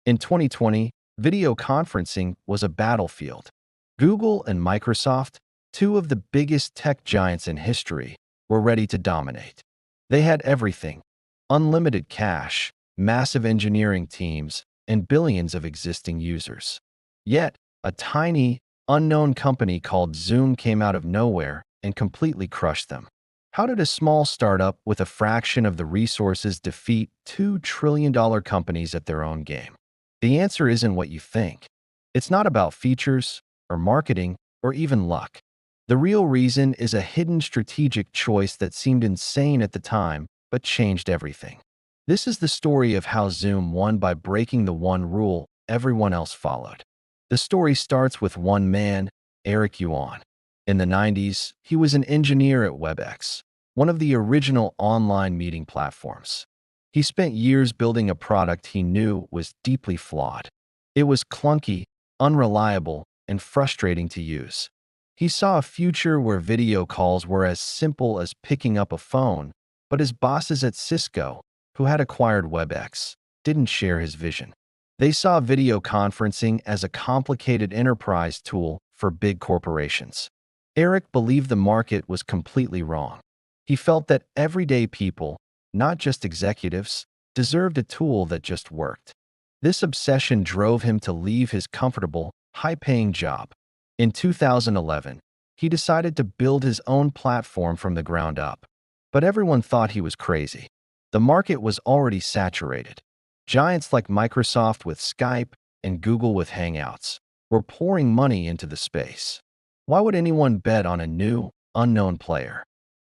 In 2020, video conferencing was a battlefield. Google and Microsoft, two of the biggest tech giants in history, were ready to dominate. They had everything: unlimited cash, massive engineering teams, and billions of existing users. Yet, a tiny, unknown company called Zoom came out of nowhere and completely crushed them. How did a small startup with a fraction of the resources defeat $2 trillion companies at their own game? The answer isn't what you think. It's not about features, or marketing, or even luck. The real reason is a hidden strategic choice that seemed insane at the time, but changed everything. This is the story of how Zoom won by breaking the one rule everyone else followed. The story starts with one man, Eric Yuan. In the 90s, he was an engineer at Webex, one of the original online meeting platforms. He spent years building a product he knew was deeply flawed. It was clunky, unreliable, and frustrating to use. He saw a future where video calls were as simple as picking up a phone, but his bosses at Cisco, who had acquired Webex, didn't share his vision. They saw video conferencing as a complicated enterprise tool for big corporations. Eric believed the market was completely wrong. He felt that everyday people, not just executives, deserved a tool that just worked. This obsession drove him to leave his comfortable, high-paying job. In 2011, he decided to build his own platform from the ground up. But everyone thought he was crazy. The market was already saturated. Giants like Microsoft with Skype and Google with Hangouts were pouring money into the space. Why would anyone bet on a new, unknown player?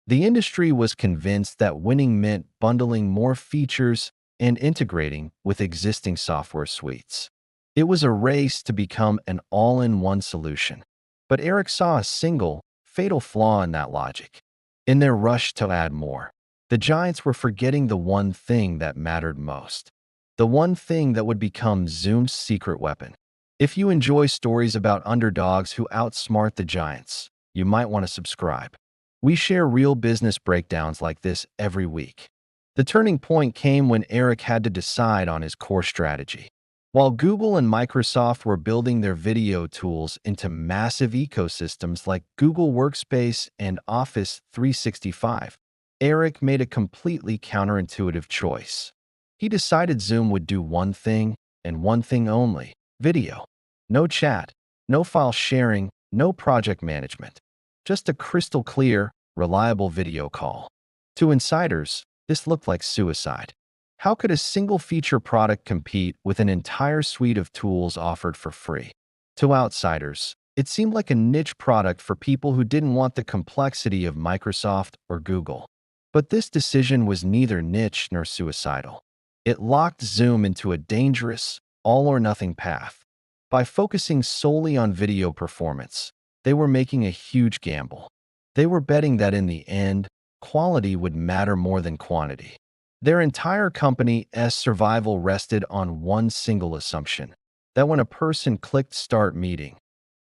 The industry was convinced that winning meant bundling more features and integrating with existing software suites. It was a race to become an all-in-one solution. But Eric saw a single, fatal flaw in that logic. In their rush to add more, the giants were forgetting the one thing that mattered most. The one thing that would become Zoom's secret weapon. If you enjoy stories about underdogs who outsmart the giants, you might want to subscribe. We share real business breakdowns like this every week. The turning point came when Eric had to decide on his core strategy. While Google and Microsoft were building their video tools into massive ecosystems like Google Workspace and Office 365, Eric made a completely counterintuitive choice. He decided Zoom would do one thing, and one thing only: video. No chat, no file sharing, no project management. Just a crystal clear, reliable video call. To insiders, this looked like suicide. How could a single feature product compete with an entire suite of tools offered for free? To outsiders, it seemed like a niche product for people who didn't want the complexity of Microsoft or Google. But this decision was neither niche nor suicidal. It locked Zoom into a dangerous, all-or-nothing path. By focusing solely on video performance, they were making a huge gamble. They were betting that in the end, quality would matter more than quantity. Their entire company's survival rested on one single assumption: that when a person clicked Start Meeting,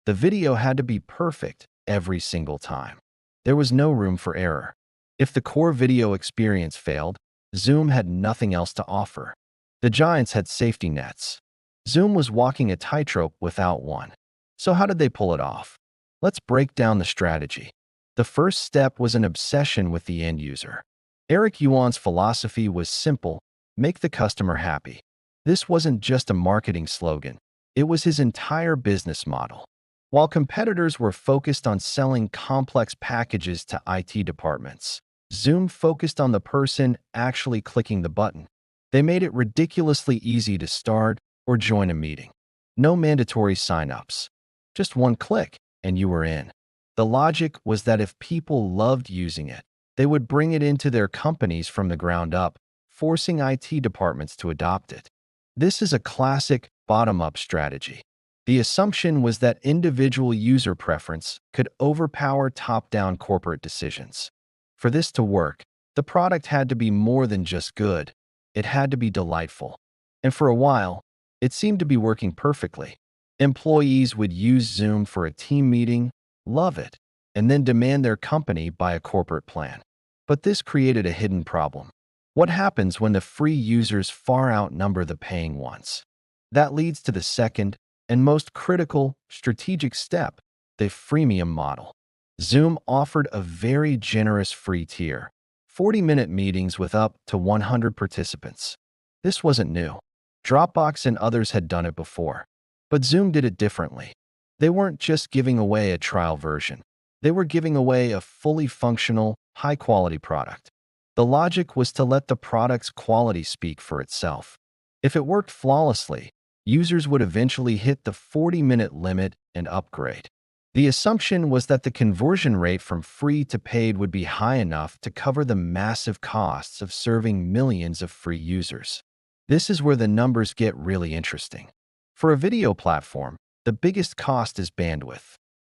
the video had to be perfect every single time. There was no room for error. If the core video experience failed, Zoom had nothing else to offer. The giants had safety nets. Zoom was walking a tightrope without one. So how did they pull it off? Let's break down the strategy. The first step was an obsession with the end user. Eric Yuan's philosophy was simple: make the customer happy. This wasn't just a marketing slogan. It was his entire business model. While competitors were focused on selling complex packages to IT departments, Zoom focused on the person actually clicking the button. They made it ridiculously easy to start or join a meeting. No mandatory sign-ups. Just one click, and you were in. The logic was that if people loved using it, they would bring it into their companies from the ground up, forcing IT departments to adopt it. This is a classic bottom-up strategy. The assumption was that individual user preference could overpower top-down corporate decisions. For this to work, the product had to be more than just good. It had to be delightful. And for a while, it seemed to be working perfectly. Employees would use Zoom for a team meeting, love it, and then demand their company buy a corporate plan. But this created a hidden problem. What happens when the free users far outnumber the paying ones? That leads to the second and most critical strategic step, the freemium model. Zoom offered a very generous free tier, 40-minute meetings with up to 100 participants. This wasn't new. Dropbox and others had done it before. But Zoom did it differently. They weren't just giving away a trial version. They were giving away a fully functional, high-quality product. The logic was to let the product's quality speak for itself. If it worked flawlessly, users would eventually hit the 40-minute limit and upgrade. The assumption was that the conversion rate from free to paid would be high enough to cover the massive costs of serving millions of free users. This is where the numbers get really interesting. For a video platform, the biggest cost is bandwidth.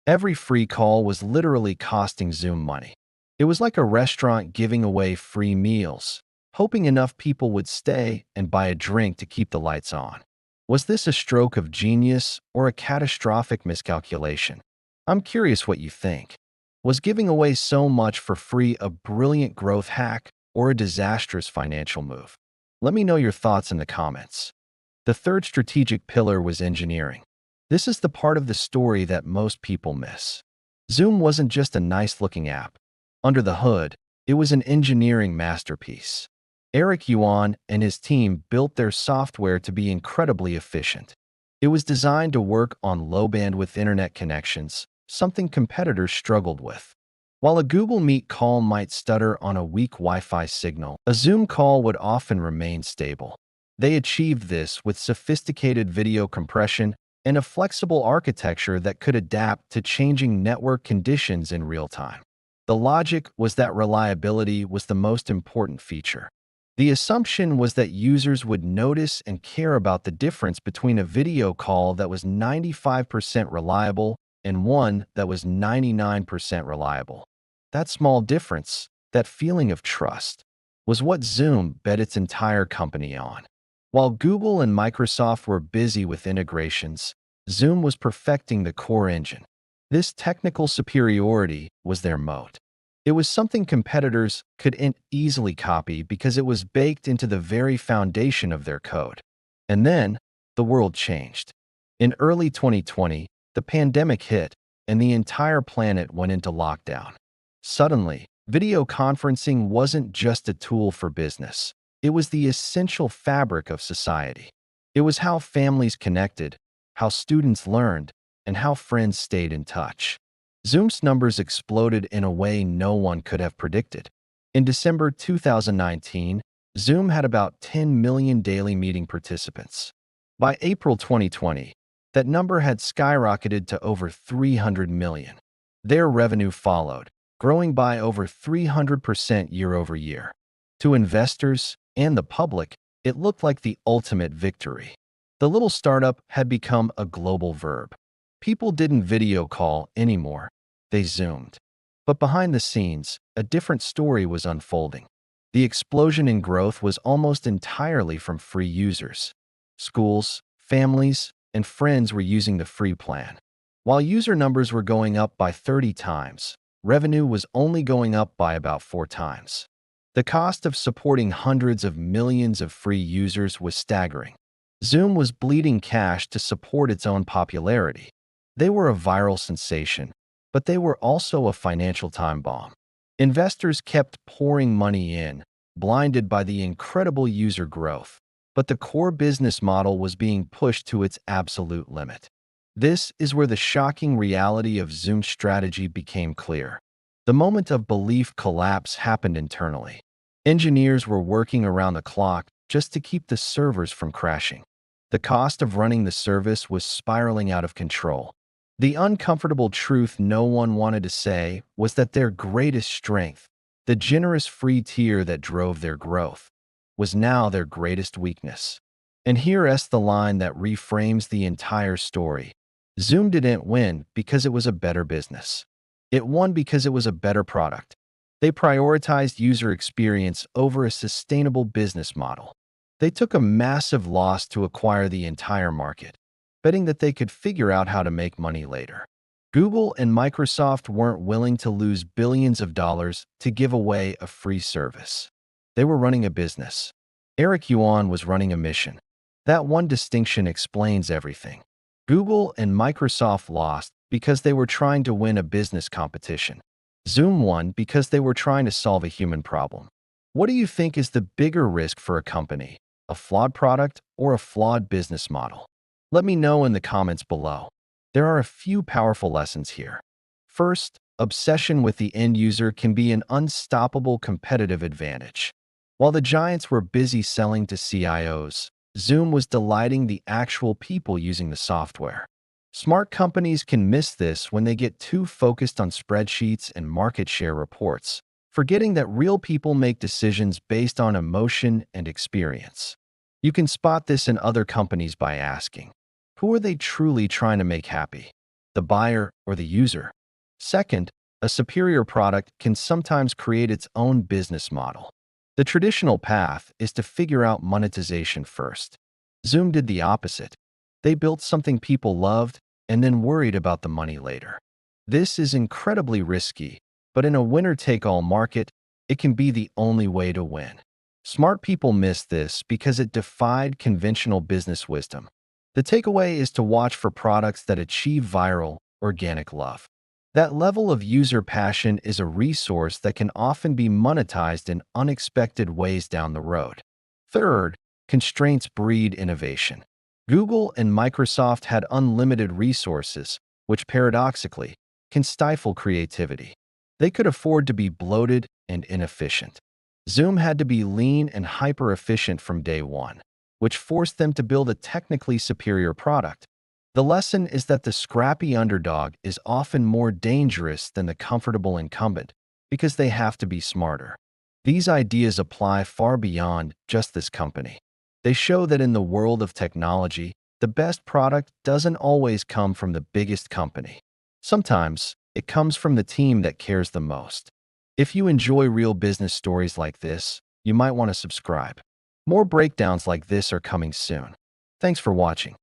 Every free call was literally costing Zoom money. It was like a restaurant giving away free meals, hoping enough people would stay and buy a drink to keep the lights on. Was this a stroke of genius or a catastrophic miscalculation? I'm curious what you think. Was giving away so much for free a brilliant growth hack or a disastrous financial move? Let me know your thoughts in the comments. The third strategic pillar was engineering. This is the part of the story that most people miss. Zoom wasn't just a nice-looking app. Under the hood, it was an engineering masterpiece. Yuan and his team built their software to be incredibly efficient. It was designed to work on low-bandwidth internet connections, something competitors struggled with. While a Google Meet call might stutter on a weak Wi-Fi signal, a Zoom call would often remain stable. They achieved this with sophisticated video compression and a flexible architecture that could adapt to changing network conditions in real time. The logic was that reliability was the most important feature. The assumption was that users would notice and care about the difference between a video call that was 95% reliable and one that was 99% reliable. That small difference, that feeling of trust, was what Zoom bet its entire company on. While Google and Microsoft were busy with integrations, Zoom was perfecting the core engine. This technical superiority was their moat. It was something competitors couldn't easily copy because it was baked into the very foundation of their code. And then, the world changed. In early 2020, the pandemic hit, and the entire planet went into lockdown. Suddenly, video conferencing wasn't just a tool for business. It was the essential fabric of society. It was how families connected, how students learned, and how friends stayed in touch. Zoom's numbers exploded in a way no one could have predicted. In December 2019, Zoom had about 10 million daily meeting participants. By April 2020, that number had skyrocketed to over 300 million. Their revenue followed, growing by over 300% year over year. To investors and the public, it looked like the ultimate victory. The little startup had become a global verb. People didn't video call anymore, they Zoomed. But behind the scenes, a different story was unfolding. The explosion in growth was almost entirely from free users. Schools, families, and friends were using the free plan. While user numbers were going up by 30 times, revenue was only going up by about 4 times. The cost of supporting hundreds of millions of free users was staggering. Zoom was bleeding cash to support its own popularity. They were a viral sensation, but they were also a financial time bomb. Investors kept pouring money in, blinded by the incredible user growth, but the core business model was being pushed to its absolute limit. This is where the shocking reality of Zoom's strategy became clear. The moment of belief collapse happened internally. Engineers were working around the clock just to keep the servers from crashing. The cost of running the service was spiraling out of control. The uncomfortable truth no one wanted to say was that their greatest strength, the generous free tier that drove their growth, was now their greatest weakness. And here's the line that reframes the entire story. Zoom didn't win because it was a better business. It won because it was a better product. They prioritized user experience over a sustainable business model. They took a massive loss to acquire the entire market, betting that they could figure out how to make money later. Google and Microsoft weren't willing to lose billions of dollars to give away a free service. They were running a business. Yuan was running a mission. That one distinction explains everything. Google and Microsoft lost because they were trying to win a business competition. Zoom won because they were trying to solve a human problem. What do you think is the bigger risk for a company, a flawed product or a flawed business model? Let me know in the comments below. There are a few powerful lessons here. First, obsession with the end user can be an unstoppable competitive advantage. While the giants were busy selling to CIOs, Zoom was delighting the actual people using the software. Smart companies can miss this when they get too focused on spreadsheets and market share reports, forgetting that real people make decisions based on emotion and experience. You can spot this in other companies by asking, who are they truly trying to make happy? The buyer or the user? Second, a superior product can sometimes create its own business model. The traditional path is to figure out monetization first. Zoom did the opposite. They built something people loved and then worried about the money later. This is incredibly risky, but in a winner-take-all market, it can be the only way to win. Smart people miss this because it defied conventional business wisdom. The takeaway is to watch for products that achieve viral, organic love. That level of user passion is a resource that can often be monetized in unexpected ways down the road. Third, constraints breed innovation. Google and Microsoft had unlimited resources, which paradoxically can stifle creativity. They could afford to be bloated and inefficient. Zoom had to be lean and hyper-efficient from day one, which forced them to build a technically superior product. The lesson is that the scrappy underdog is often more dangerous than the comfortable incumbent because they have to be smarter. These ideas apply far beyond just this company. They show that in the world of technology, the best product doesn't always come from the biggest company. Sometimes, it comes from the team that cares the most. If you enjoy real business stories like this, you might want to subscribe. More breakdowns like this are coming soon. Thanks for watching.